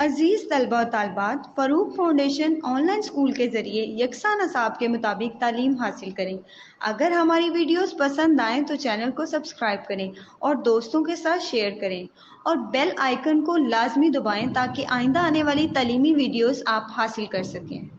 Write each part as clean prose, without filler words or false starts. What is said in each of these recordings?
अजीज़ तलबा और तालबात, Farooq foundation online school के ज़रिए यकसा नसाब के मुताबिक तालीम हासिल करें। अगर हमारी वीडियोस पसंद आएँ तो चैनल को सब्सक्राइब करें और दोस्तों के साथ शेयर करें और बेल आइकन को लाजमी दबाएं ताकि आइंदा आने वाली तालीमी वीडियोस आप हासिल कर सकें।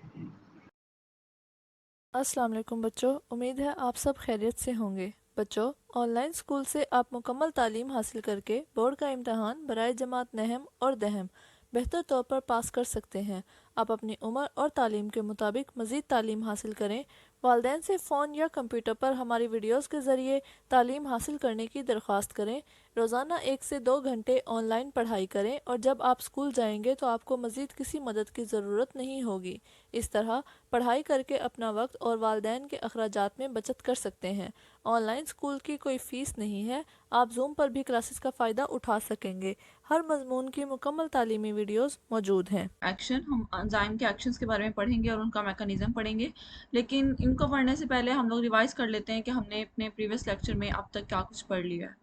अस्सलाम वालेकुम बच्चों, उम्मीद है आप सब खैरियत से होंगे। बच्चों, ऑनलाइन स्कूल से आप मुकम्मल तालीम हासिल करके बोर्ड का इम्तहान बराए जमात नहम और दहम बेहतर तौर पर पास कर सकते हैं। आप अपनी उम्र और तालीम के मुताबिक मज़ीद तालीम हासिल करें। वालिदैन से फ़ोन या कंप्यूटर पर हमारी वीडियोस के ज़रिए तालीम हासिल करने की दरख्वास्त करें। रोज़ाना 1 से 2 घंटे ऑनलाइन पढ़ाई करें और जब आप स्कूल जाएंगे तो आपको मज़ीद किसी मदद की ज़रूरत नहीं होगी। इस तरह पढ़ाई करके अपना वक्त और वालिदैन के अखराजात में बचत कर सकते हैं। ऑनलाइन स्कूल की कोई फ़ीस नहीं है। आप जूम पर भी क्लासेस का फ़ायदा उठा सकेंगे। हर मजमून की मुकम्मल तालीमी वीडियोस मौजूद हैं। एक्शन हम एंजाइम के एक्शंस के बारे में पढ़ेंगे और उनका मैकेनिज्म पढ़ेंगे, लेकिन इनको पढ़ने से पहले हम लोग रिवाइज कर लेते हैं कि हमने अपने प्रीवियस लेक्चर में अब तक क्या कुछ पढ़ लिया है।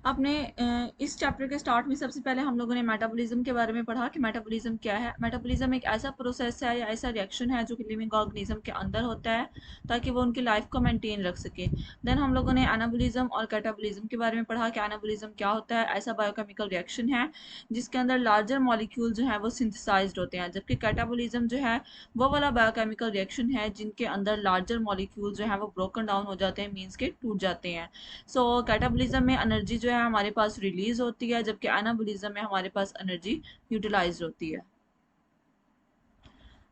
आपने इस चैप्टर के स्टार्ट में सबसे पहले हम लोगों ने मेटाबॉलिज्म के बारे में पढ़ा कि मेटाबॉलिज्म क्या है। मेटाबॉलिज्म एक ऐसा प्रोसेस है या ऐसा रिएक्शन है जो कि लिविंग ऑर्गेनिज्म के अंदर होता है ताकि वो उनकी लाइफ को मेंटेन रख सके। देन हम लोगों ने एनाबॉलिज्म और कैटाबॉलिज्म के बारे में पढ़ा कि एनाबॉलिज्म क्या होता है। ऐसा बायोकेमिकल रिएक्शन है जिसके अंदर लार्जर मॉलिक्यूल जो है वो सिंथेसाइज्ड होते हैं, जबकि कैटाबॉलिज्म जो है वो वाला बायोकेमिकल रिएक्शन है जिनके अंदर लार्जर मॉलिक्यूल जो है वो ब्रोकन डाउन हो जाते हैं, मीन्स के टूट जाते हैं। सो कैटाबॉलिज्म में एनर्जी जो है हमारे पास रिलीज होती है, जबकि एनाबॉलिज्म में हमारे पास एनर्जी यूटिलाइज होती है।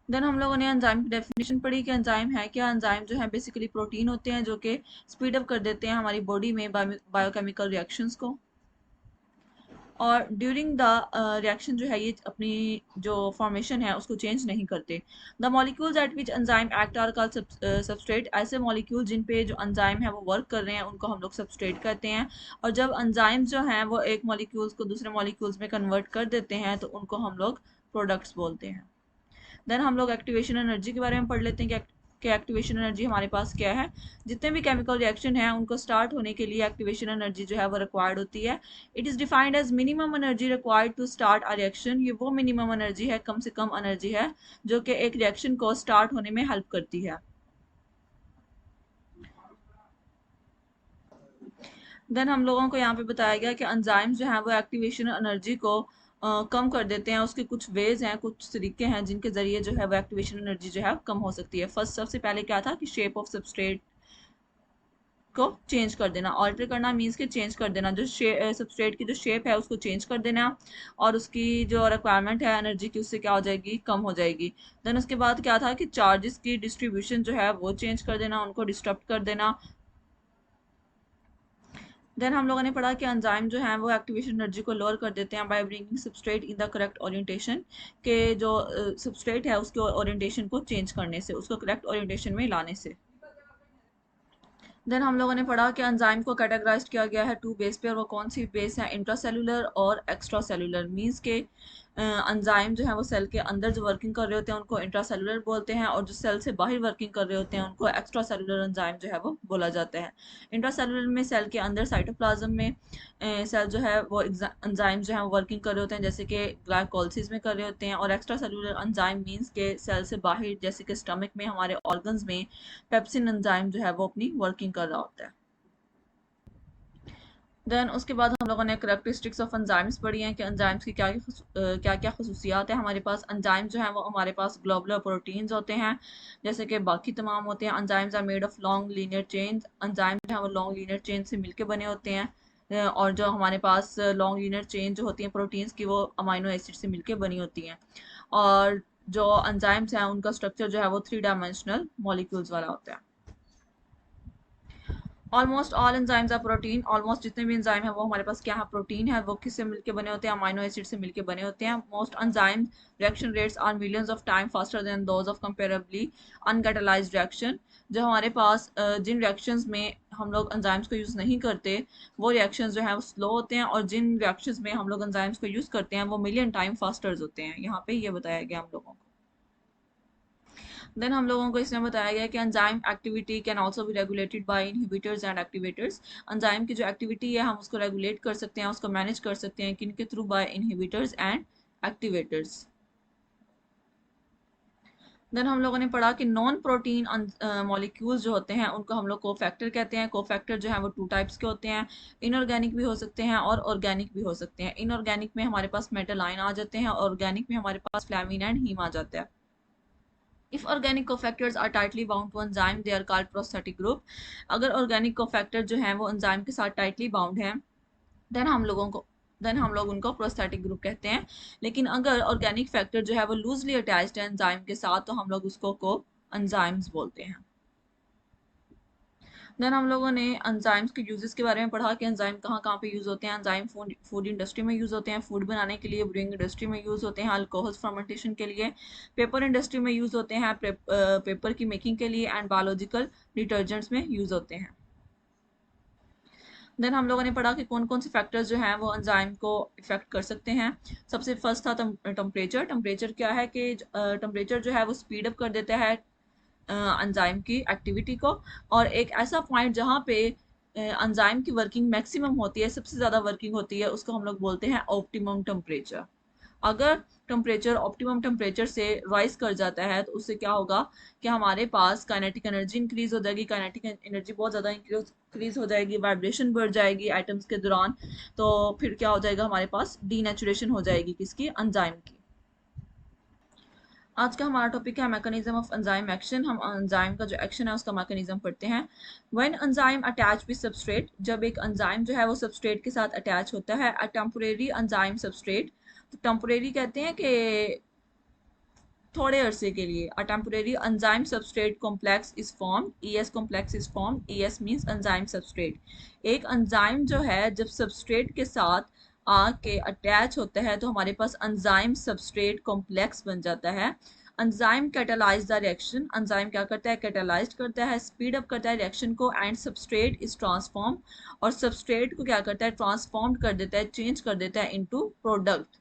देन हम लोगों ने एंजाइम की डेफिनेशन पढ़ी कि एंजाइम है क्या। एंजाइम जो है बेसिकली प्रोटीन होते हैं जो कि स्पीड अप कर देते हैं हमारी बॉडी में बायोकेमिकल रिएक्शंस को, और ड्यूरिंग द रिएक्शन जो है ये अपनी जो फॉर्मेशन है उसको चेंज नहीं करते। The molecules at which enzyme act are called substrate. ऐसे मॉलिक्यूल जिन पे जो एंजाइम है वो वर्क कर रहे हैं उनको हम लोग सबस्ट्रेट कहते हैं, और जब एंजाइम जो हैं वो एक मॉलिक्यूल्स को दूसरे मॉलिक्यूल्स में कन्वर्ट कर देते हैं तो उनको हम लोग प्रोडक्ट्स बोलते हैं। देन हम लोग एक्टिवेशन एनर्जी के बारे में पढ़ लेते हैं कि एक्टिवेशन एनर्जी हमारे पास क्या है। जितने भी केमिकल रिएक्शन है उनको स्टार्ट होने के लिए एक्टिवेशन एनर्जी जो है वो रिक्वायर्ड होती है। It is defined as minimum energy required to start a reaction. ये वो मिनिमम एनर्जी है, कम से कम एनर्जी है जो कि एक रिएक्शन को स्टार्ट होने में हेल्प करती है। देन हम लोगों को यहाँ पे बताया गया कि एंजाइम्स जो है वो एक्टिवेशन एनर्जी को कम कर देते हैं। उसके कुछ वेज हैं, कुछ तरीके हैं जिनके जरिए जो है वो एक्टिवेशन एनर्जी जो है कम हो सकती है। फर्स्ट सबसे पहले क्या था कि शेप ऑफ सबस्ट्रेट को चेंज कर देना। ऑल्टर करना मीन्स के चेंज कर देना, जो सबस्ट्रेट की जो शेप है उसको चेंज कर देना और उसकी जो रिक्वायरमेंट है एनर्जी की उससे क्या हो जाएगी, कम हो जाएगी। देन उसके बाद क्या था कि चार्जेस की डिस्ट्रीब्यूशन जो है वो चेंज कर देना, उनको डिस्टर्ब कर देना। देन हम लोगों ने पढ़ा कि एंजाइम जो है वो एक्टिवेशन एनर्जी को लोअर कर देते हैं by bringing substrate in the correct orientation, के जो सबस्ट्रेट है उसके ओरिएंटेशन को चेंज करने से, उसको करेक्ट ओरिएंटेशन में लाने से। देन हम लोगों ने पढ़ा कि एंजाइम को कैटेगराइज किया गया है 2 बेस पे, और वो कौन सी बेस है, इंट्रासेलुलर और एक्स्ट्रा सेलुलर। मीन्स के एंजाइम जो है वो सेल के अंदर जो वर्किंग कर रहे होते हैं उनको इंट्रासेलुलर बोलते हैं, और जो सेल से बाहर वर्किंग कर रहे होते हैं उनको एक्स्ट्रा सेलुलर एंजाइम जो है वो बोला जाता है। इंट्रासेलुलर में सेल के अंदर साइटोप्लाज्म में सेल जो है वो एंजाइम जो है वो वर्किंग कर रहे होते हैं जैसे कि ग्लाइकोलाइसिस में कर रहे होते हैं, और एक्स्ट्रा सेलुलर एंजाइम मीन्स के सेल से बाहर जैसे कि स्टमक में हमारे ऑर्गन्स में पेप्सिन एंजाइम जो है वो अपनी वर्किंग कर रहा होता है। देन उसके बाद हम लोगों ने करेक्टरिस्टिक्स ऑफ एंजाइम्स पढ़ी हैं कि एंजाइम्स की क्या क्या खसूसियात है। हमारे पास एंजाइम जो है वो हमारे पास ग्लोबुलर प्रोटीन्स होते हैं जैसे कि बाकी तमाम होते हैं। Enzymes are made of long linear chains. Enzyme जो है वो लॉन्ग लीनियर चेन से मिलकर बने होते हैं, और जो हमारे पास लॉन्ग लीनियर चेन जो होती हैं प्रोटीन्स की वो अमाइनो एसिड से मिलकर बनी होती हैं, और जो एंजाइम्स हैं उनका स्ट्रक्चर जो है वो 3 डायमेंशनल मॉलिक्यूल्स वाला होता है। Almost all enzymes are protein. Almost जितने भी एंजाइम है वो हमारे पास क्या है, प्रोटीन है। वो किससे मिलके बने होते हैं, अमाइनो एसिड से मिलके बने होते हैं। Most enzyme reaction rates are millions of time faster than those of comparably uncatalysed reaction. जो हमारे पास जिन रिएक्शंस में हम लोग एंजाइम्स को यूज़ नहीं करते वो रिएक्शंस जो है वो स्लो होते हैं, और जिन रिएक्शंस में हम लोग एंजाइम्स को यूज़ करते हैं वो मिलियन टाइम फास्टर होते हैं। यहाँ पे ये बताया गया हम लोगों को। देन हम लोगों को इसमें बताया गया कि enzyme activity can also be regulated by inhibitors and activators. Enzyme की जो एक्टिविटी है हम उसको रेगुलेट कर सकते हैं, उसको मैनेज कर सकते हैं किन के थ्रू, by inhibitors and activators. Then हम लोगों ने पढ़ा कि नॉन प्रोटीन मॉलिक्यूल्स जो होते हैं उनको हम लोग कोफैक्टर कहते हैं। कोफैक्टर जो है वो टू टाइप्स के होते हैं, इनऑर्गेनिक भी हो सकते हैं और ऑर्गेनिक भी हो सकते हैं। इनऑर्गेनिक में हमारे पास मेटल आयन आ जाते हैं, ऑर्गेनिक में हमारे पास फ्लेविन एंड हीम आ जाता है। If organic cofactors are tightly bound to enzyme, they are called prosthetic group. अगर organic cofactor जो हैं वो enzyme के साथ tightly bound हैं, देन हम लोग उनको प्रोस्थेटिक ग्रुप कहते हैं। लेकिन अगर ऑर्गेनिक फैक्टर जो है वो लूजली अटैच्ड है एंजाइम के साथ, तो हम लोग उसको को एंजाइम्स बोलते हैं। देन हम लोगों ने एंजाइम्स के यूजेस के बारे में पढ़ा कि एंजाइम कहाँ कहाँ पे यूज होते हैं। एंजाइम फूड इंडस्ट्री में यूज होते हैं, फूड बनाने के लिए, ब्रूइंग इंडस्ट्री में यूज होते हैं, अल्कोहल्स फर्मेंटेशन के लिए, पेपर इंडस्ट्री में यूज होते हैं, पेपर की मेकिंग के लिए, एंड बायोलॉजिकल डिटर्जेंट्स में यूज होते हैं। देन हम लोगों ने पढ़ा कि कौन कौन से फैक्टर्स जो हैं वो एंजाइम को इफेक्ट कर सकते हैं। सबसे फर्स्ट था टेम्परेचर। टेम्परेचर क्या है कि टेम्परेचर जो है वो स्पीड अप कर देता है एंजाइम की एक्टिविटी को, और एक ऐसा पॉइंट जहाँ पे एंजाइम की वर्किंग मैक्सिमम होती है, सबसे ज़्यादा वर्किंग होती है, उसको हम लोग बोलते हैं ऑप्टिमम टेम्परेचर। अगर टेम्परेचर ऑप्टिमम टेम्परेचर से राइज कर जाता है तो उससे क्या होगा कि हमारे पास काइनेटिक एनर्जी इंक्रीज हो जाएगी। काइनेटिक एनर्जी बहुत ज़्यादा इंक्रीज हो जाएगी, वाइब्रेशन बढ़ जाएगी एटम्स के दौरान। तो फिर क्या हो जाएगा, हमारे पास डीनेचुरेशन हो जाएगी किसकी, एंजाइम की। आज का हमारा टॉपिक है मैकेनिज्म ऑफ एंजाइम एक्शन। हम एंजाइम का जो एक्शन है उसका मैकेनिज्म पढ़ते हैं। When enzyme attach with substrate, जब एक एंजाइम जो है वो सबस्ट्रेट के साथ अटैच होता है। अ टेम्परेरी एंजाइम सबस्ट्रेट, तो टेम्परेरी कहते हैं कि थोड़े अरसे के लिए। A temporary enzyme substrate complex is formed, ES complex is formed. ES means enzyme substrate. एक एंजाइम जो है जब सबस्ट्रेट के साथ आके अटैच होता है तो हमारे पास एंजाइम सबस्ट्रेट कॉम्प्लेक्स बन जाता है। Enzyme catalyse the reaction, enzyme क्या करता है, कैटालाइज करता है, स्पीड अप करता है रिएक्शन को, एंड सबस्ट्रेट इज ट्रांसफॉर्म, और सबस्ट्रेट को क्या करता है, ट्रांसफॉर्म कर देता है, चेंज कर देता है into product.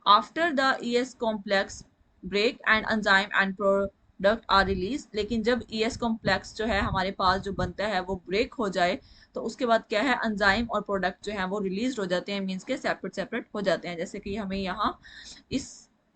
After the ES complex break and enzyme and product are release. लेकिन जब ES कॉम्प्लेक्स जो है हमारे पास जो बनता है वो ब्रेक हो जाए तो उसके बाद क्या है, एंजाइम और प्रोडक्ट जो है वो रिलीज हो जाते हैं, मीन्स के सेपरेट सेपरेट हो जाते हैं। जैसे कि हमें यहाँ इस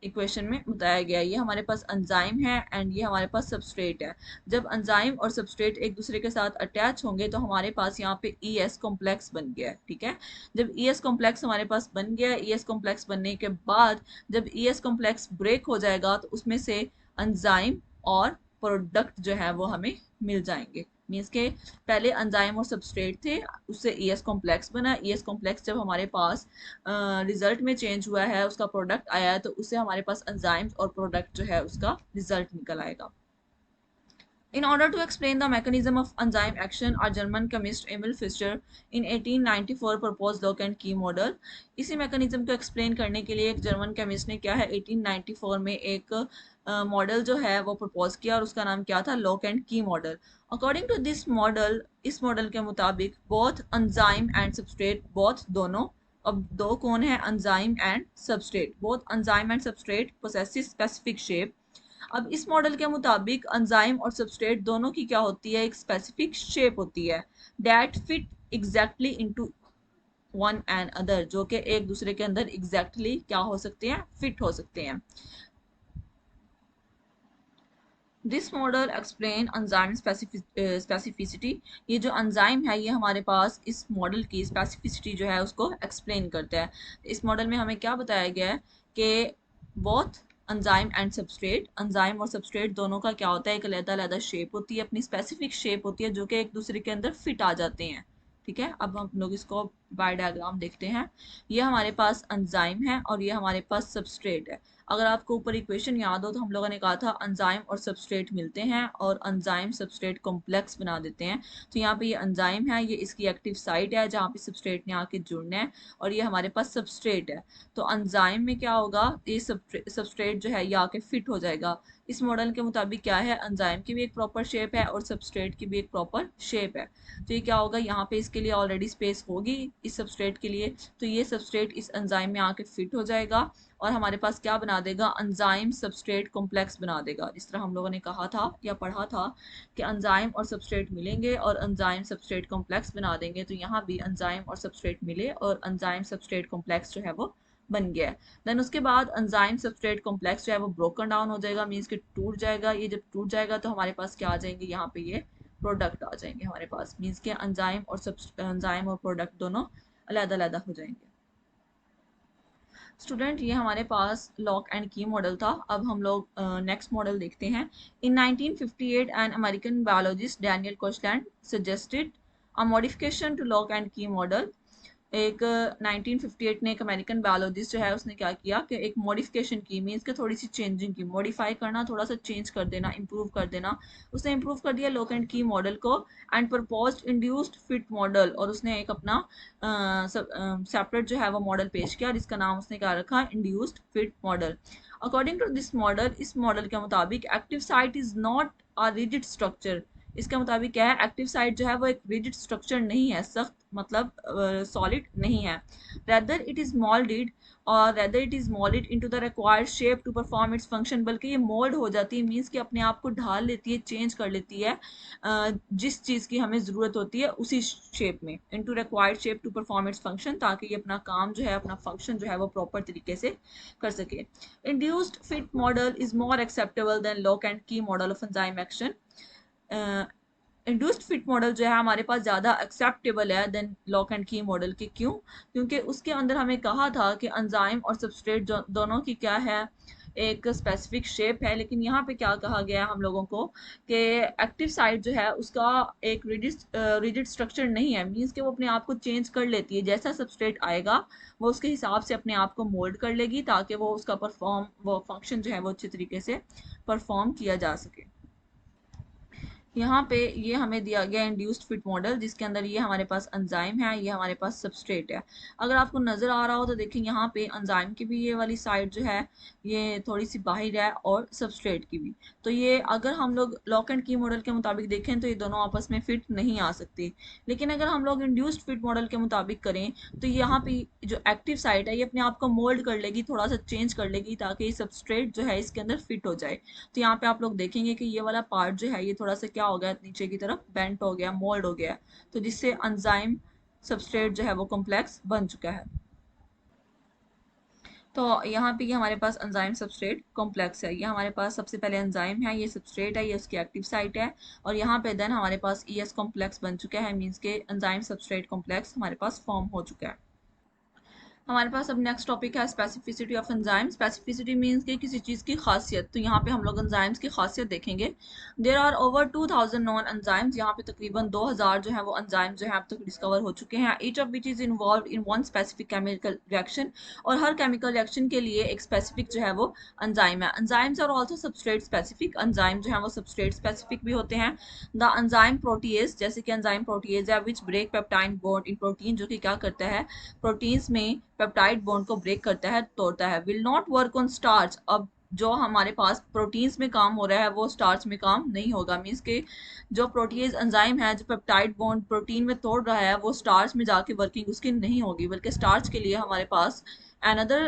इक्वेशन में बताया गया, ये हमारे पास एंजाइम है एंड ये हमारे पास सबस्ट्रेट है। जब एंजाइम और सबस्ट्रेट एक दूसरे के साथ अटैच होंगे तो हमारे पास यहाँ पे ES कॉम्प्लेक्स बन गया है, ठीक है। जब ES कॉम्प्लेक्स हमारे पास बन गया, ES कॉम्प्लेक्स बनने के बाद जब ES कॉम्प्लेक्स ब्रेक हो जाएगा तो उसमें से एंजाइम और प्रोडक्ट जो है वो हमें मिल जाएंगे। मीन्स के पहले एंजाइम और सबस्ट्रेट थे, उससे ES कॉम्प्लेक्स बना। ES कॉम्प्लेक्स जब हमारे पास रिजल्ट में चेंज हुआ है, उसका प्रोडक्ट आया है, तो उससे हमारे पास एंजाइम्स और प्रोडक्ट जो है उसका रिजल्ट निकल आएगा। In order to explain the mechanism of enzyme action, our German chemist Emil Fischer in 1894 proposed lock and key model. इसी mechanism को explain करने के लिए एक जर्मन केमिस्ट ने क्या है 1894 में एक मॉडल जो है वो प्रपोज किया, और उसका नाम क्या था, lock and key model. According to this model, इस मॉडल के मुताबिक both enzyme and substrate, both दोनों, अब दो कौन है, enzyme and substrate, both enzyme and substrate possessive specific shape. अब इस मॉडल के मुताबिक एंजाइम और सबस्ट्रेट दोनों की क्या होती है, एक स्पेसिफिक शेप होती है, that fit exactly into one and other, जो कि एक दूसरे के अंदर एग्जैक्टली क्या हो सकते हैं, फिट हो सकते हैं। This model explain enzyme specificity, ये जो एंजाइम है ये हमारे पास इस मॉडल की स्पेसिफिसिटी जो है उसको एक्सप्लेन करता है। इस मॉडल में हमें क्या बताया गया है कि both enzyme and substrate, enzyme और सबस्ट्रेट दोनों का क्या होता है, एक अलग-अलग शेप होती है, अपनी स्पेसिफिक शेप होती है, जो कि एक दूसरे के अंदर फिट आ जाते हैं, ठीक है। अब हम लोग इसको बाय डायग्राम देखते हैं। ये हमारे पास एंजाइम है और ये हमारे पास सबस्ट्रेट है। अगर आपको ऊपर इक्वेशन याद हो तो हम लोगों ने कहा था एंजाइम और सबस्ट्रेट मिलते हैं और एंजाइम सबस्ट्रेट कॉम्प्लेक्स बना देते हैं। तो यहाँ पे ये एंजाइम है, ये इसकी एक्टिव साइट है जहाँ पे सबस्ट्रेट ने आके जुड़ना है, और ये हमारे पास सबस्ट्रेट है। तो एंजाइम में क्या होगा, ये सबस्ट्रेट जो है ये आके फिट हो जाएगा। इस मॉडल के मुताबिक क्या है, एंजाइम की भी एक प्रॉपर शेप है और सबस्ट्रेट की भी एक प्रॉपर शेप है। तो ये क्या होगा, यहाँ पे इसके लिए ऑलरेडी स्पेस होगी इस सबस्ट्रेट के लिए, तो ये सबस्ट्रेट इस एंजाइम में आके फिट हो जाएगा और हमारे पास क्या बना देगा, एंजाइम सबस्ट्रेट कॉम्प्लेक्स बना देगा। जिस तरह हम लोगों ने कहा था या पढ़ा था कि एंजाइम और सबस्ट्रेट मिलेंगे और एंजाइम सबस्ट्रेट कॉम्प्लेक्स बना देंगे, तो यहाँ भी एंजाइम और सबस्ट्रेट मिले और एंजाइम सबस्ट्रेट कॉम्प्लेक्स जो है वो बन गया है। देन उसके बाद एंजाइम सबस्ट्रेट कॉम्प्लेक्स जो है वो ब्रोकन डाउन हो जाएगा, मीन्स कि टूट जाएगा। ये जब टूट जाएगा तो हमारे पास क्या आ जाएंगे, यहाँ पे ये प्रोडक्ट आ जाएंगे हमारे पास, मीन्स के एंजाइम और प्रोडक्ट दोनों अलग-अलग हो जाएंगे। स्टूडेंट, ये हमारे पास लॉक एंड की मॉडल था। अब हम लोग नेक्स्ट मॉडल देखते हैं। In 1958 an American biologist Daniel Koshland suggested a modification to lock and key model. एक 1958 ने एक अमेरिकन बायोलॉजिस्ट जो है उसने क्या किया कि एक मॉडिफिकेशन की, मीन्स के थोड़ी सी चेंजिंग की, मॉडिफाई करना, थोड़ा सा चेंज कर देना, इंप्रूव कर देना। उसने इंप्रूव कर दिया लॉक एंड की मॉडल को and proposed induced fit model, और उसने एक अपना सेपरेट जो है वो मॉडल पेश किया जिसका नाम उसने क्या रखा, induced fit model. According to this model, इस मॉडल के मुताबिक active site is not a rigid structure. इसके मुताबिक क्या है, एक्टिव साइट जो है वो एक रिजिड स्ट्रक्चर नहीं है, सख्त मतलब सॉलिड नहीं है। रेदर इट इज मोल्डेड और rather it is moulded into the required shape to perform its function, बल्कि ये मोल्ड हो जाती है, मीन्स कि अपने आप को ढाल लेती है, चेंज कर लेती है जिस चीज़ की हमें ज़रूरत होती है उसी शेप में, into required shape to perform its function, ताकि ये अपना काम जो है, अपना फंक्शन जो है वो प्रॉपर तरीके से कर सके। Induced fit model is more acceptable than lock and key model of enzyme action. Induced fit model जो है हमारे पास ज़्यादा एक्सेप्टेबल है than lock and key model के। क्यों? क्योंकि उसके अंदर हमें कहा था कि एंजाइम और सबस्ट्रेट दोनों की क्या है, एक स्पेसिफिक शेप है। लेकिन यहाँ पे क्या कहा गया है हम लोगों को कि एक्टिव साइट जो है उसका एक रिजिड स्ट्रक्चर नहीं है, मीन्स कि वो अपने आप को चेंज कर लेती है, जैसा सबस्ट्रेट आएगा वो उसके हिसाब से अपने आप को मोल्ड कर लेगी ताकि वो उसका वो फंक्शन जो है वो अच्छे तरीके से परफॉर्म किया जा सके। यहाँ पे ये हमें दिया गया इंड्यूस्ड फिट मॉडल, जिसके अंदर ये हमारे पास एंजाइम है, ये हमारे पास सबस्ट्रेट है। अगर आपको नजर आ रहा हो तो देखिए यहाँ पे एंजाइम की भी ये वाली साइड जो है ये थोड़ी सी बाहर है और सबस्ट्रेट की भी। तो ये अगर हम लोग लॉक एंड की मॉडल के मुताबिक देखें तो ये दोनों आपस में फिट नहीं आ सकते। लेकिन अगर हम लोग इंड्यूस्ड फिट मॉडल के मुताबिक करें तो यहाँ पे जो एक्टिव साइट है ये अपने आप को मोल्ड कर लेगी, थोड़ा सा चेंज कर लेगी ताकि ये सबस्ट्रेट जो है इसके अंदर फिट हो जाए। तो यहाँ पे आप लोग देखेंगे कि ये वाला पार्ट जो है ये थोड़ा सा क्या हो गया, नीचे की तरफ बेंट हो गया, मोल्ड हो गया, तो जिससे एंजाइम सबस्ट्रेट जो है वो कॉम्प्लेक्स बन चुका है। तो यहाँ पे ये हमारे पास एंजाइम सबस्ट्रेट कॉम्प्लेक्स है। ये हमारे पास सबसे पहले एंजाइम है, ये सबस्ट्रेट है, ये उसकी एक्टिव साइट है, और यहाँ पे देन हमारे पास ES कॉम्प्लेक्स बन चुका है, मीन्स के एंजाइम सबस्ट्रेट कॉम्प्लेक्स हमारे पास फॉर्म हो चुका है। हमारे पास अब नेक्स्ट टॉपिक है specificity of enzyme. Specificity means कि किसी चीज़ की खासियत। तो यहाँ पे हम लोग एंजाइम्स की खासियत देखेंगे। There are over 2000 known enzymes. यहाँ पे तकरीबन 2000 जो है वो एंजाइम जो है अब तक डिस्कवर हो चुके हैं। Each of which is involve in one specific chemical reaction, और हर केमिकल रिएक्शन के लिए एक स्पेसिफिक जो है वो एंजाइम है। Enzymes are also substrate specific. Enzyme जो है वो सबस्ट्रेट स्पेसिफिक भी होते हैं। द एंजाइम प्रोटीएज, जैसे कि एंजाइम प्रोटीएज है which break peptide bond in protein, जो कि क्या करता है, प्रोटीन्स में पेप्टाइड बॉन्ड को ब्रेक करता है, तोड़ता है। Will not work on starch. अब जो हमारे पास प्रोटीन्स में काम हो रहा है वो स्टार्च में काम नहीं होगा, मीन्स के जो प्रोटीज एंजाइम है जो पेप्टाइड बॉन्ड प्रोटीन में तोड़ रहा है वो स्टार्च में जाके वर्किंग उसकी नहीं होगी, बल्कि स्टार्च के लिए हमारे पास अनदर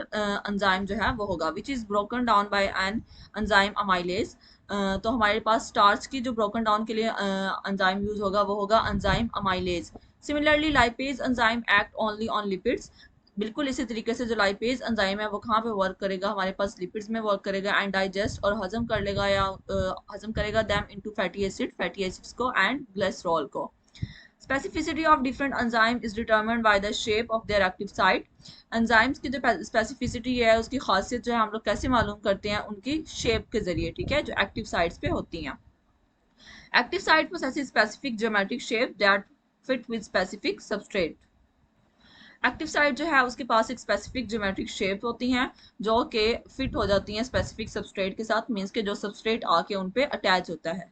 एंजाइम जो है वो होगा which is broken down by an enzyme amylase. तो हमारे पास स्टार्च की जो ब्रोकन डाउन के लिए एंजाइम यूज होगा वो होगा enzyme amylase. Similarly lipase enzyme act only on lipids. बिल्कुल इसी तरीके से जो लाइपेज एंजाइम है वो कहाँ पे वर्क करेगा, हमारे पास लिपिड्स में वर्क करेगा एंड डाइजेस्ट और हजम कर लेगा या हजम करेगा दैम इनटू फैटी एसिड्स को एंड ग्लिसरॉल को। Specificity of different enzyme is determined by the shape of their active site. Enzymes की जो स्पेसिफिसिटी है उसकी खासियत जो है हम लोग कैसे मालूम करते हैं, उनकी शेप के जरिए, ठीक है, जो एक्टिव साइट्स पे होती हैं। Active site possesses specific geometric shape that fit with specific substrate. Active site जो है उसके पास एक स्पेसिफिक ज्योमेट्रिक शेप होती हैं जो कि फिट हो जाती हैं स्पेसिफिक सबस्ट्रेट के साथ, मींस के जो सबस्ट्रेट आके उन पे अटैच होता है।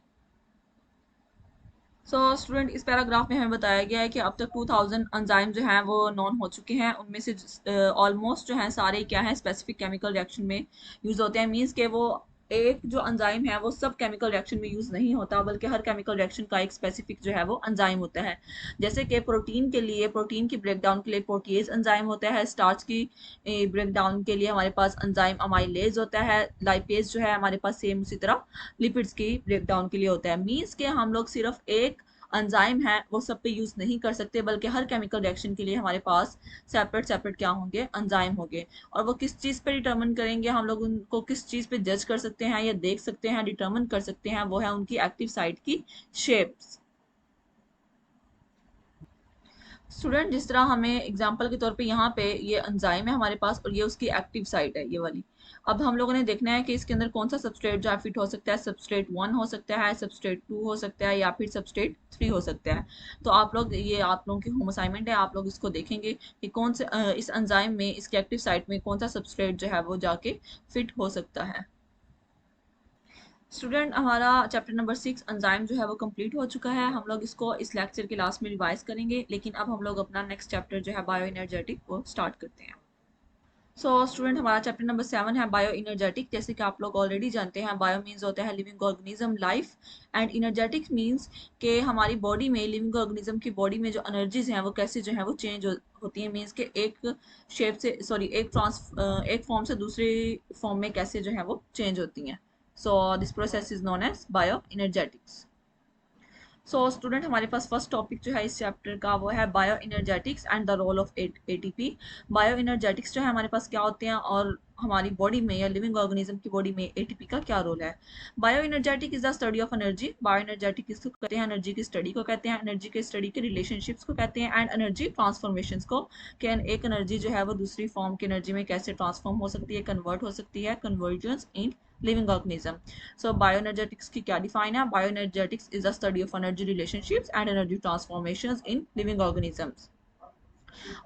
स्टूडेंट, इस पैराग्राफ में हमें बताया गया है कि अब तक 2000 एंजाइम जो हैं वो नॉन हो चुके हैं। उनमें से ऑलमोस्ट जो हैं सारे क्या हैं, स्पेसिफिक केमिकल रिएक्शन में यूज होते हैं, मींस के वो एक जो एंजाइम है वो सब केमिकल रिएक्शन में यूज नहीं होता, बल्कि हर केमिकल रिएक्शन का एक स्पेसिफिक जो है वो एंजाइम होता है। जैसे कि प्रोटीन के लिए, प्रोटीन की ब्रेकडाउन के लिए प्रोटीज एंजाइम होता है। स्टार्च की ब्रेकडाउन के लिए हमारे पास एंजाइम अमाइलेज होता है। लाइपेज जो है हमारे पास सेम उसी तरह लिपिड्स की ब्रेकडाउन के लिए होता है। मींस के हम लोग सिर्फ एक एंजाइम है वो सब पे यूज़ नहीं कर सकते, बल्कि हर केमिकल रिएक्शन के लिए हमारे पास सेपरेट सेपरेट क्या होंगे, एंजाइम होंगे। और वो किस चीज़ पे डिटर्मिन करेंगे, हम लोग उनको किस चीज़ पे जज कर सकते हैं या देख सकते हैं, डिटर्मिन कर सकते हैं, वो है उनकी एक्टिव साइट की शेप्स। स्टूडेंट, जिस तरह हमें एग्जांपल के तौर पे यहाँ पे ये एंजाइम है हमारे पास और ये उसकी एक्टिव साइट है, ये वाली। अब हम लोगों ने देखना है कि इसके अंदर कौन सा सबस्ट्रेट जो है फिट हो सकता है। सबस्ट्रेट 1 हो सकता है, सबस्ट्रेट 2 हो सकता है, या फिर सबस्ट्रेट 3 हो सकता है। तो आप लोग, ये आप लोगों की होम असाइनमेंट है, आप लोग इसको देखेंगे कि कौन से इस एंजाइम में, इसकी एक्टिव साइट में कौन सा सबस्ट्रेट जो है वो जाके फिट हो सकता है। स्टूडेंट, हमारा चैप्टर नंबर 6 एंजाइम जो है वो कंप्लीट हो चुका है। हम लोग इसको इस लेक्चर के लास्ट में रिवाइज करेंगे, लेकिन अब हम लोग अपना नेक्स्ट चैप्टर जो है बायो एनर्जेटिक वो स्टार्ट करते हैं। स्टूडेंट, हमारा चैप्टर नंबर 7 है बायो इनर्जेटिक। जैसे कि आप लोग ऑलरेडी जानते हैं, बायो मीन्स होता है living organism, life, and energetic means कि हमारी बॉडी में, लिविंग ऑर्गेनिज्म की बॉडी में जो एनर्जीज हैं वो कैसे जो है वो चेंज होती है। मीन्स के एक शेप से, सॉरी, एक फॉर्म से दूसरी फॉर्म में कैसे जो है वो चेंज होती हैं। So this process is known as bioenergetics. Student, हमारे पास फर्स्ट टॉपिक जो है इस चैप्टर का वो है bioenergetics and the role of ATP. Bioenergetics जो है हमारे पास क्या होते हैं और हमारी बॉडी में या लिविंग ऑर्गेनिज्म की बॉडी में एटीपी का क्या रोल है। Bio energetic is the study of energy. Bio energetic किसको कहते हैं? एनर्जी की स्टडी को कहते हैं, एनर्जी के स्टडी के रिलेशनशिप्स को कहते हैं, एंड एनर्जी ट्रांसफॉर्मेशंस को, कि एक एनर्जी जो है वो दूसरी फॉर्म की एनर्जी में कैसे ट्रांसफॉर्म हो सकती है, कन्वर्ट हो सकती है, convergence in living organism. So bioenergetics की क्या डिफाइन है? Bioenergetics is the study of energy relationships and energy transformations in living organisms.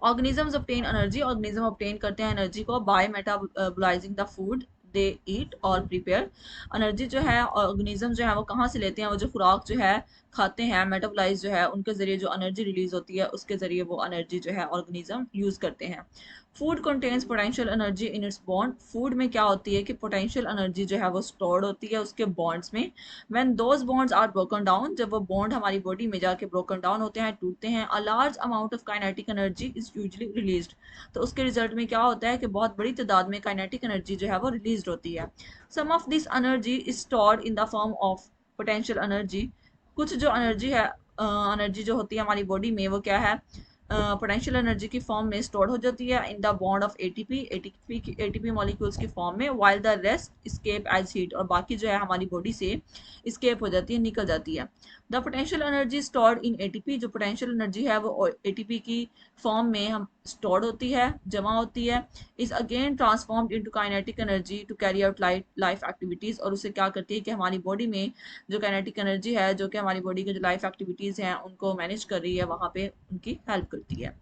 Organisms obtain energy, organism obtain करते हैं एनर्जी को बाय मेटाबोलाइजिंग द फूड दे ईट और प्रिपेयर। एनर्जी जो है organism जो है वो कहाँ से लेते हैं? वो जो खुराक जो है खाते हैं, मेटाबोलाइज जो है उनके जरिए जो एनर्जी रिलीज होती है उसके जरिए वो एनर्जी जो है ऑर्गेनिज्म यूज करते हैं। Food contains potential energy in its bond. Food में क्या होती है कि पोटेंशियल एनर्जी जो है वो स्टोर्ड होती है उसके बॉन्ड्स में। When those bonds are broken down, जब वो बॉन्ड हमारी बॉडी में जाके ब्रोकन डाउन होते हैं, टूटते हैं, a large amount of kinetic energy is usually released. तो उसके रिजल्ट में क्या होता है कि बहुत बड़ी तादाद में काइनेटिक एनर्जी जो है वो रिलीज होती है। Some of this energy is stored in the form of potential energy. कुछ जो एनर्जी है, एनर्जी जो होती है हमारी बॉडी में, वो क्या है? पोटेंशियल एनर्जी की फॉर्म में स्टोर हो जाती है in the bond of ATP, ATP molecules की फॉर्म में, while the rest escape as heat, और बाकी जो है हमारी बॉडी से स्केप हो जाती है, निकल जाती है। The potential energy stored in ATP, जो पोटेंशियल एनर्जी है वो एटीपी की फॉर्म में हम स्टोर्ड होती है, जमा होती है, is again transformed into kinetic energy to carry out life activities, और उसे क्या करती है कि हमारी बॉडी में जो काइनेटिक एनर्जी है, जो कि हमारी बॉडी की जो लाइफ एक्टिविटीज हैं उनको मैनेज कर रही है, वहाँ पे उनकी हेल्प करती है।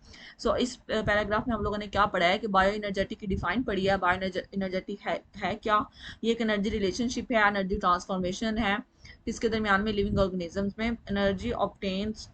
इस पैराग्राफ में हम लोगों ने क्या पढ़ा है कि बायो इनर्जेटिक की डिफाइन पढ़ी है। बायो इनर्जेटिक है क्या? ये एक एनर्जी रिलेशनशिप है, एनर्जी ट्रांसफॉर्मेशन है, इसके दरमियान में लिविंग ऑर्गेनिजम्स में एनर्जी ऑब्टेन्स,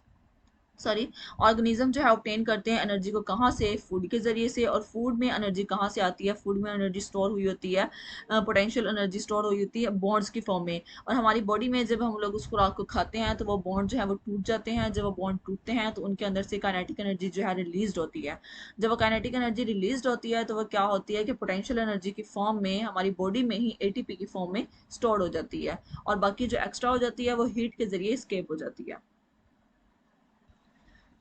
सॉरी, ऑर्गेनिज्म जो है ऑब्टेन करते हैं एनर्जी को कहाँ से? फूड के जरिए से। और फूड में एनर्जी कहाँ से आती है? फूड में एनर्जी स्टोर हुई होती है, पोटेंशियल एनर्जी स्टोर हुई होती है बॉन्ड्स की फॉर्म में। और हमारी बॉडी में जब हम लोग उस खुराक को खाते हैं तो वो बॉन्ड जो है वो टूट जाते हैं। जब वो बॉन्ड टूटते हैं तो उनके अंदर से काइनेटिक एनर्जी जो है रिलीज होती है। जब वो काइनेटिक एनर्जी रिलीज होती है तो वो क्या होती है कि पोटेंशियल एनर्जी की फॉर्म में हमारी बॉडी में ही एटीपी की फॉर्म में स्टोर हो जाती है, और बाकी जो एक्स्ट्रा हो जाती है वो हीट के जरिए स्केप हो जाती है।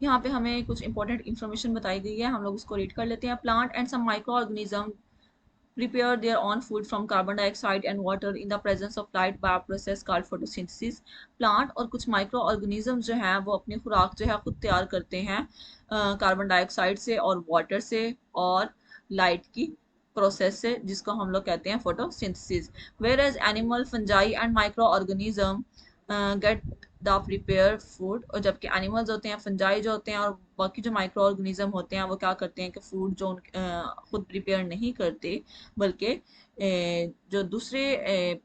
यहाँ पे हमें कुछ इंपॉर्टेंट इन्फॉर्मेशन बताई गई है, हम लोग उसको रीड कर लेते हैं। Plant and some microorganism prepare their own food from carbon dioxide and water in the presence of light by a process called photosynthesis. Plant और कुछ माइक्रो ऑर्गेनिज्म जो हैं वो अपनी खुराक जो है खुद तैयार करते हैं कार्बन डाइऑक्साइड से और वाटर से और लाइट की प्रोसेस से, जिसको हम लोग कहते हैं photosynthesis. Whereas animal, fungi and microorganism get the prepare food, और जबकि एनिमल्स होते हैं, फंजाई जो होते हैं और बाकी जो माइक्रो ऑर्गेनिज्म होते हैं वो क्या करते हैं कि फूड जो खुद प्रिपेयर नहीं करते, बल्कि जो दूसरे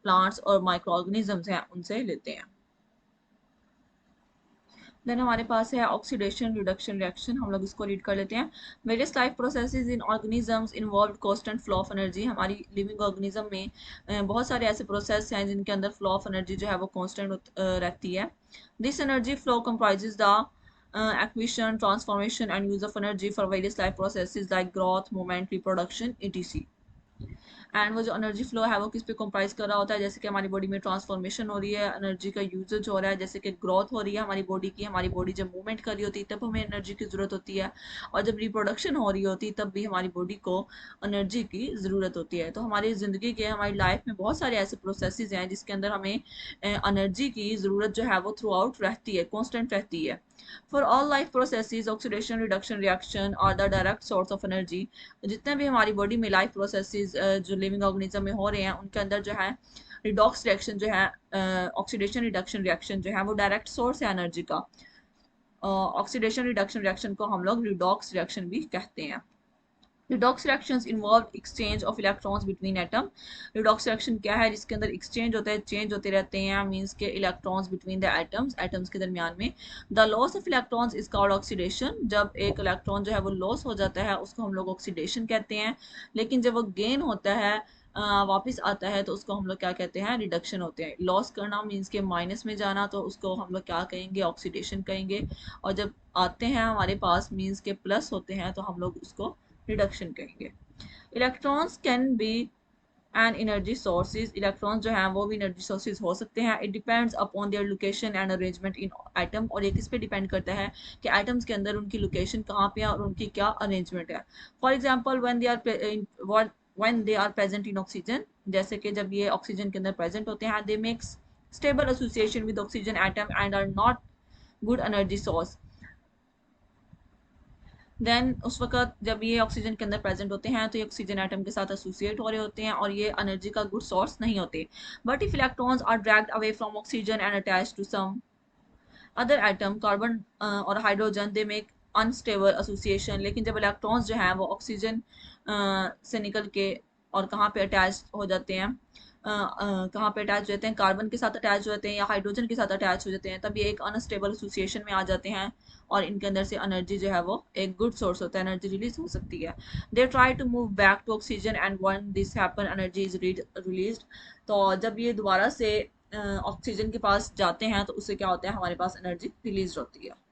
प्लांट्स और माइक्रो ऑर्गेनिजम्स हैं उनसे लेते हैं। देन हमारे पास है ऑक्सीडेशन रिडक्शन रिएक्शन, हम लोग इसको रीड कर लेते हैं। Various life processes in organisms involve constant flow of energy. हमारी लिविंग ऑर्गेनिज्म में बहुत सारे ऐसे प्रोसेस हैं जिनके अंदर फ्लो ऑफ एनर्जी जो है वो कांस्टेंट रहती है। This energy flow comprises the acquisition, transformation and use of energy for various life processes like growth, movement, reproduction, etc. And वो जो एनर्जी फ्लो है वो किस पे कंप्राइज कर रहा होता है, जैसे कि हमारी बॉडी में ट्रांसफॉर्मेशन हो रही है, एनर्जी का यूजेज हो रहा है, जैसे कि ग्रोथ हो रही है हमारी बॉडी की, हमारी बॉडी जब मूवमेंट कर रही होती है तब हमें एनर्जी की ज़रूरत होती है, और जब रिप्रोडक्शन हो रही होती है तब भी हमारी बॉडी को एनर्जी की ज़रूरत होती है। तो हमारी ज़िंदगी के, हमारी लाइफ में बहुत सारे ऐसे प्रोसेसेस हैं जिसके अंदर हमें एनर्जी की ज़रूरत जो है वो थ्रू आउट रहती है, कॉन्स्टेंट रहती है। For all life processes, oxidation reduction reaction are the direct source of energy। जितने भी हमारी बॉडी में लाइफ प्रोसेसेस जो लिविंग ऑर्गेनिज्म में हो रहे हैं उनके अंदर जो है रिडॉक्स रिएक्शन जो है, ऑक्सीडेशन रिडक्शन रिएक्शन जो है वो डायरेक्ट सोर्स है एनर्जी का। ऑक्सीडेशन रिडक्शन रिएक्शन को हम लोग रिडॉक्स रिएक्शन भी कहते हैं। Redox reactions involve exchange of electrons between atom. Redox reaction क्या है, जिसके अंदर एक्सचेंज होता है, चेंज होते रहते हैं, मींस के electrons between the atoms, atoms के दरमियान में। The loss of electrons is called oxidation. जब एक इलेक्ट्रॉन जो है वो लॉस हो जाता है उसको हम लोग ऑक्सीडेशन कहते हैं, लेकिन जब वो गेन होता है, वापस आता है, तो उसको हम लोग क्या कहते हैं, रिडक्शन होते हैं। लॉस करना मीन्स के माइनस में जाना, तो उसको हम लोग क्या कहेंगे, ऑक्सीडेशन कहेंगे। और जब आते हैं हमारे पास मीन्स के प्लस होते हैं, तो हम लोग उसको रिडक्शन कहेंगे। Electrons can be and energy sources. Electrons जो हैं वो भी एनर्जी सोर्सेज हो सकते हैं। It depends upon their location and arrangement in atom. और ये किस पे डिपेंड करता है कि एटम्स के अंदर उनकी लोकेशन कहाँ पे है और उनकी क्या अरेंजमेंट है। For example when they are present in oxygen, जैसे कि जब ये ऑक्सीजन के अंदर प्रेजेंट होते हैं, they make stable association with oxygen atom and are not good energy source। Then उस वक्त जब ये ऑक्सीजन के अंदर प्रेजेंट होते हैं तो ये ऑक्सीजन एटम के साथ एसोसिएट हो रहे होते हैं और ये एनर्जी का गुड सोर्स नहीं होते। But if electrons are dragged away from oxygen and attached to some other atom, carbon और hydrogen, they make unstable association. लेकिन जब इलेक्ट्रॉन्स जो हैं वो ऑक्सीजन से निकल के और कहाँ पे अटैच हो जाते हैं, कहाँ पे अटैच हो जाते हैं, कार्बन के साथ अटैच हो जाते हैं या हाइड्रोजन के साथ अटैच हो जाते हैं, तब ये एक अनस्टेबल एसोसिएशन में आ जाते हैं और इनके अंदर से एनर्जी जो है वो एक गुड सोर्स होता है, एनर्जी रिलीज हो सकती है। They try to move back to oxygen and when this happen energy is released. तो जब ये दोबारा से ऑक्सीजन के पास जाते हैं तो उससे क्या होता है, हमारे पास एनर्जी रिलीज होती है।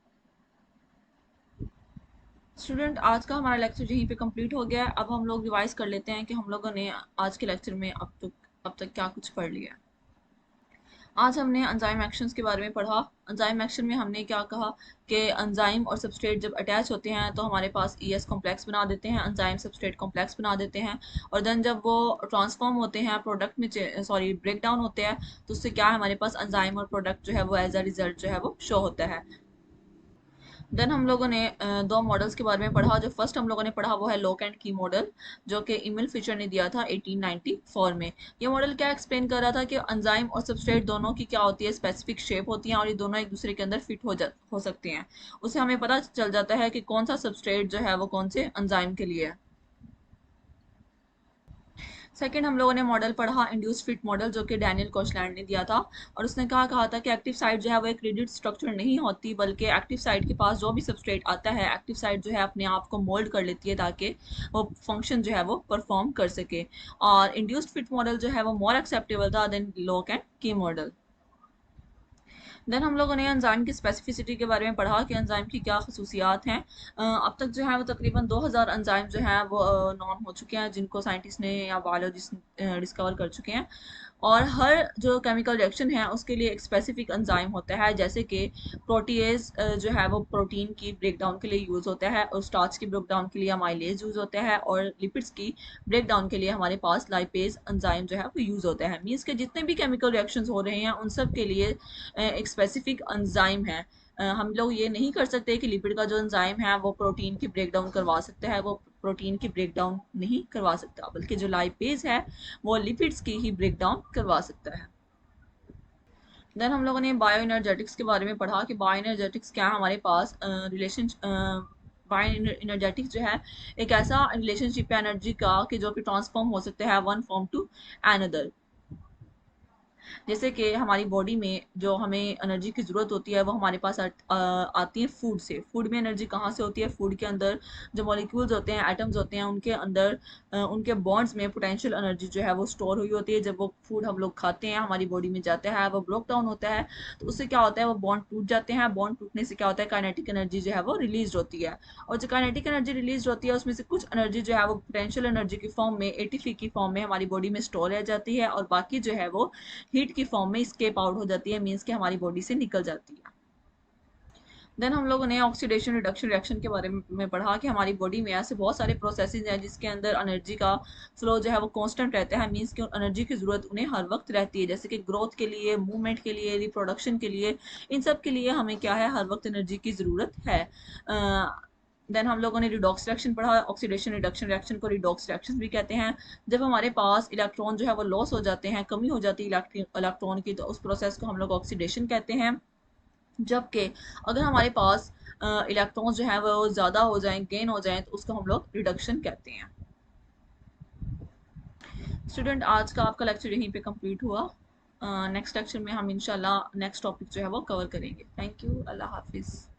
स्टूडेंट, आज का हमारा लेक्चर यहीं पे कंप्लीट हो गया है। अब हम लोग रिवाइज कर लेते हैं कि हम लोगों ने आज के लेक्चर में अब तक क्या कुछ पढ़ लिया है। आज हमने एंजाइम एक्शंस के बारे में पढ़ा। एंजाइम एक्शन में हमने क्या कहा कि एंजाइम और सबस्ट्रेट जब अटैच होते हैं तो हमारे पास ES कॉम्प्लेक्स बना देते हैं, एंजाइम सबस्ट्रेट कॉम्प्लेक्स बना देते हैं। और देन जब वो ट्रांसफॉर्म होते हैं, प्रोडक्ट में ब्रेक डाउन होते हैं, तो उससे क्या है, हमारे पास एंजाइम और प्रोडक्ट जो है वो एज अ रिजल्ट जो है वो शो होता है। देन हम लोगों ने दो मॉडल्स के बारे में पढ़ा। जो फर्स्ट हम लोगों ने पढ़ा वो है लॉक एंड की मॉडल, जो कि इमिल फिशर ने दिया था 1894 में। ये मॉडल क्या एक्सप्लेन कर रहा था कि एंजाइम और सबस्ट्रेट दोनों की क्या होती है, स्पेसिफिक शेप होती है और ये दोनों एक दूसरे के अंदर फिट हो सकते हैं। उससे हमें पता चल जाता है कि कौन सा सबस्ट्रेट जो है वो कौन से एंजाइम के लिए है। सेकंड हम लोगों ने मॉडल पढ़ा इंड्यूस फिट मॉडल, जो कि डैनियल कोशलैंड ने दिया था। और उसने कहा था कि एक्टिव साइट जो है वो एक रिजिड स्ट्रक्चर नहीं होती, बल्कि एक्टिव साइट के पास जो भी सबस्ट्रेट आता है, एक्टिव साइट जो है अपने आप को मोल्ड कर लेती है ताकि वो फंक्शन जो है वो परफॉर्म कर सके। और इंड्यूस्ड फिट मॉडल जो है वो मोर एक्सेप्टेबल था then lock and key model. Then हम लोगों ने एंजाइम की स्पेसिफिसिटी के बारे में पढ़ा कि एंजाइम की क्या खसूसियात हैं। अब तक जो है वो तकरीबन 2000 एंजाइम जो हैं वो नॉन हो चुके हैं, जिनको साइंटिस्ट ने या बायोलॉजिस्ट डिस्कवर कर चुके हैं। और हर जो केमिकल रिएक्शन है उसके लिए एक स्पेसिफिक एंजाइम होता है, जैसे कि प्रोटीएज जो है वो प्रोटीन की ब्रेकडाउन के लिए यूज़ होता है, और स्टार्च की ब्रेकडाउन के लिए अमाइलेज यूज़ होता है, और लिपिड्स की ब्रेकडाउन के लिए हमारे पास लाइपेज एंजाइम जो है वो यूज़ होता है। मीन्स के जितने भी केमिकल रिएक्शंस हो रहे हैं उन सब के लिए एक स्पेसिफिक एंजाइम है। हम लोग ये नहीं कर सकते कि लिपिड का जो एंजाइम है वो प्रोटीन की ब्रेकडाउन करवा सकता है, वो प्रोटीन की ब्रेकडाउन नहीं करवा सकता, बल्कि जो लाइपेज है वो लिपिड्स की ही ब्रेकडाउन करवा सकता है। देन हम लोगों ने बायो एनर्जेटिक्स के बारे में पढ़ा कि बायो एनर्जेटिक्स क्या है, हमारे पास बायो एनर्जेटिक्स जो है एक ऐसा रिलेशनशिप है एनर्जी का कि जो कि ट्रांसफॉर्म हो सकता है वन फॉर्म टू अनदर। जैसे कि हमारी बॉडी में जो हमें एनर्जी की ज़रूरत होती है वो हमारे पास आती है फूड से। फूड में एनर्जी कहाँ से होती है? फूड के अंदर जो मॉलिक्यूल्स होते हैं, एटम्स होते हैं, उनके अंदर उनके बॉन्ड्स में पोटेंशियल एनर्जी जो है वो स्टोर हुई होती है। जब वो फूड हम लोग खाते हैं, हमारी बॉडी में जाता है, वो ब्रोक डाउन होता है, तो उससे क्या होता है, वो बॉन्ड टूट जाते हैं। बॉन्ड टूटने से क्या होता है, काइनेटिक एनर्जी जो है वो रिलीज होती है। और जो काइनेटिक एनर्जी रिलीज होती है उसमें से कुछ एनर्जी जो है वो पोटेंशियल एनर्जी की फॉर्म में, एटीपी की फॉर्म में हमारी बॉडी में स्टोर रह जाती है, और बाकी जो है वो हीट की फॉर्म में स्केप आउट हो जाती है, मीन्स कि हमारी बॉडी से निकल जाती है। देन हम लोगों ने ऑक्सीडेशन रिडक्शन रिएक्शन के बारे में पढ़ा कि हमारी बॉडी में ऐसे बहुत सारे प्रोसेसेस हैं जिसके अंदर एनर्जी का फ्लो जो है वो कांस्टेंट रहता है, मीन्स कि एनर्जी की ज़रूरत उन्हें हर वक्त रहती है, जैसे कि ग्रोथ के लिए, मूवमेंट के लिए, रिप्रोडक्शन के लिए, इन सब के लिए हमें क्या है, हर वक्त एनर्जी की ज़रूरत है। देन हम लोगों ने रिडॉक्स रिएक्शन पढ़ा। ऑक्सीडेशन रिडक्शन रिएक्शन को रिडॉक्स रिएक्शन भी कहते हैं। जब हमारे पास इलेक्ट्रॉन जो है वो लॉस हो जाते हैं, कमी हो जाती है इलेक्ट्रॉन की, तो उस प्रोसेस को हम लोग ऑक्सीडेशन कहते हैं। जबकि अगर हमारे पास इलेक्ट्रॉन्स जो है वो ज़्यादा हो जाएं, गेन हो जाएं, तो उसको हम लोग रिडक्शन कहते हैं। स्टूडेंट, आज का आपका लेक्चर यहीं पे कंप्लीट हुआ। नेक्स्ट लेक्चर में हम इंशाल्लाह नेक्स्ट टॉपिक जो है वो कवर करेंगे। Thank you. अल्लाह हाफिज़।